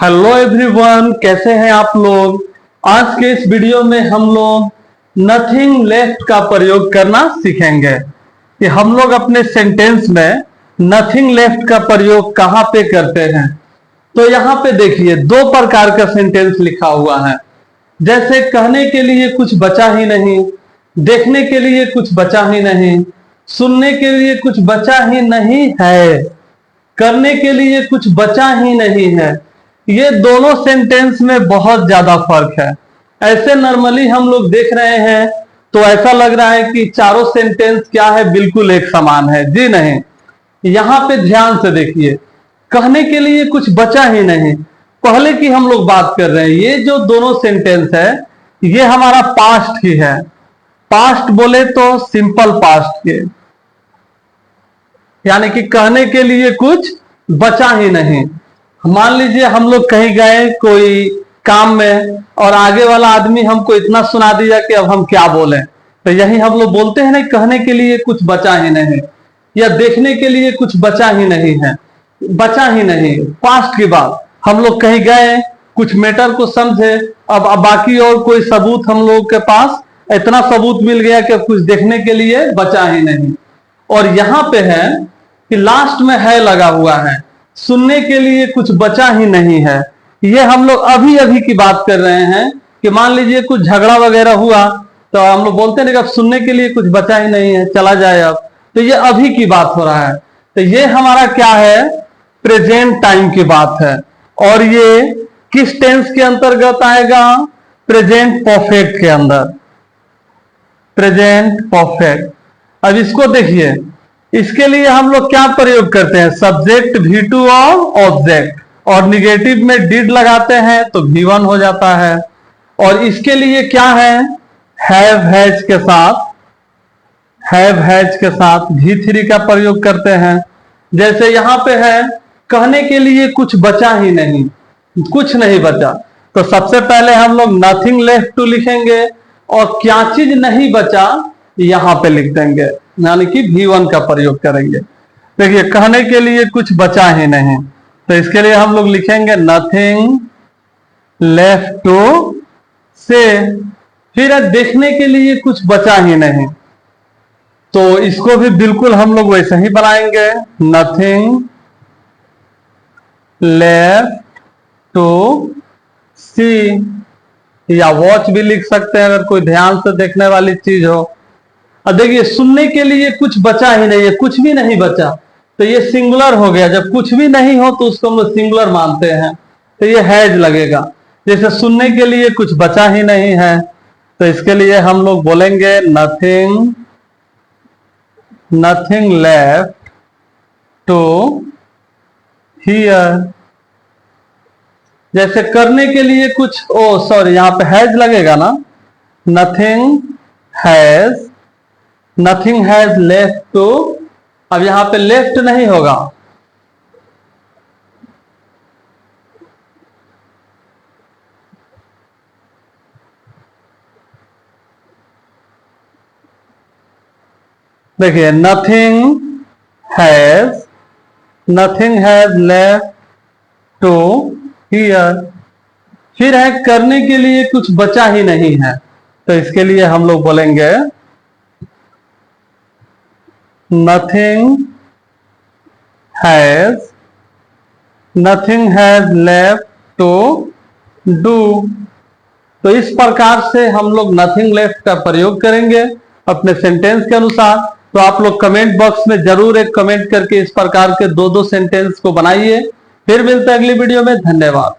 Hello everyone, कैसे हैं आप लोग। आज के इस वीडियो में हम लोग नथिंग लेफ्ट का प्रयोग करना सीखेंगे कि हम लोग अपने सेंटेंस में नथिंग लेफ्ट का प्रयोग कहां पे करते हैं। तो यहाँ पे देखिए दो प्रकार का सेंटेंस लिखा हुआ है। जैसे कहने के लिए कुछ बचा ही नहीं, देखने के लिए कुछ बचा ही नहीं, सुनने के लिए कुछ बचा ही नहीं है, करने के लिए कुछ बचा ही नहीं है। ये दोनों सेंटेंस में बहुत ज्यादा फर्क है। ऐसे नॉर्मली हम लोग देख रहे हैं तो ऐसा लग रहा है कि चारों सेंटेंस क्या है, बिल्कुल एक समान है। जी नहीं, यहाँ पे ध्यान से देखिए। कहने के लिए कुछ बचा ही नहीं, पहले की हम लोग बात कर रहे हैं। ये जो दोनों सेंटेंस है ये हमारा पास्ट की है। पास्ट बोले तो सिंपल पास्ट के, यानी कि कहने के लिए कुछ बचा ही नहीं। मान लीजिए हम लोग कहीं गए कोई काम में और आगे वाला आदमी हमको इतना सुना दिया कि अब हम क्या बोले, तो यही हम लोग बोलते हैं ना, कहने के लिए कुछ बचा ही नहीं या देखने के लिए कुछ बचा ही नहीं है। बचा ही नहीं पास्ट की बात। हम लोग कहीं गए, कुछ मैटर को समझे, अब बाकी और कोई सबूत हम लोग के पास इतना सबूत मिल गया कि कुछ देखने के लिए बचा ही नहीं। और यहाँ पे है कि लास्ट में है लगा हुआ है, सुनने के लिए कुछ बचा ही नहीं है। ये हम लोग अभी अभी की बात कर रहे हैं कि मान लीजिए कुछ झगड़ा वगैरह हुआ तो हम लोग बोलते हैं कि अब सुनने के लिए कुछ बचा ही नहीं है, चला जाए अब। तो ये अभी की बात हो रहा है। तो ये हमारा क्या है, प्रेजेंट टाइम की बात है। और ये किस टेंस के अंतर्गत आएगा, प्रेजेंट परफेक्ट के अंदर, प्रेजेंट परफेक्ट। अब इसको देखिए, इसके लिए हम लोग क्या प्रयोग करते हैं, सब्जेक्ट V2 और ऑब्जेक्ट, और निगेटिव में डिड लगाते हैं तो V1 हो जाता है। और इसके लिए क्या है, हैव हैज के साथ, हैव हैज के साथ V3 का प्रयोग करते हैं। जैसे यहां पे है कहने के लिए कुछ बचा ही नहीं, कुछ नहीं बचा, तो सबसे पहले हम लोग नथिंग लेफ्ट टू लिखेंगे और क्या चीज नहीं बचा यहां पे लिख देंगे, यानी कि V1 का प्रयोग करेंगे। देखिए कहने के लिए कुछ बचा ही नहीं, तो इसके लिए हम लोग लिखेंगे नथिंग लेफ्ट टू से। फिर देखने के लिए कुछ बचा ही नहीं, तो इसको भी बिल्कुल हम लोग वैसे ही बनाएंगे, नथिंग लेफ्ट टू सी, या वॉच भी लिख सकते हैं अगर कोई ध्यान से देखने वाली चीज हो। अब देखिए सुनने के लिए कुछ बचा ही नहीं है, कुछ भी नहीं बचा, तो ये सिंगुलर हो गया। जब कुछ भी नहीं हो तो उसको हम लोग सिंगुलर मानते हैं, तो ये हैज लगेगा। जैसे सुनने के लिए कुछ बचा ही नहीं है, तो इसके लिए हम लोग बोलेंगे nothing, nothing left to hear. जैसे करने के लिए कुछ, ओ सॉरी यहाँ पे हैज लगेगा ना, nothing has, nothing has left to. अब यहां पे लेफ्ट नहीं होगा, देखिए nothing has, nothing has left to hear. फिर है करने के लिए कुछ बचा ही नहीं है, तो इसके लिए हम लोग बोलेंगे nothing has left to do। तो इस प्रकार से हम लोग नथिंग लेफ्ट का प्रयोग करेंगे अपने सेंटेंस के अनुसार। तो आप लोग कमेंट बॉक्स में जरूर एक कमेंट करके इस प्रकार के दो दो सेंटेंस को बनाइए। फिर मिलते हैं अगली वीडियो में, धन्यवाद।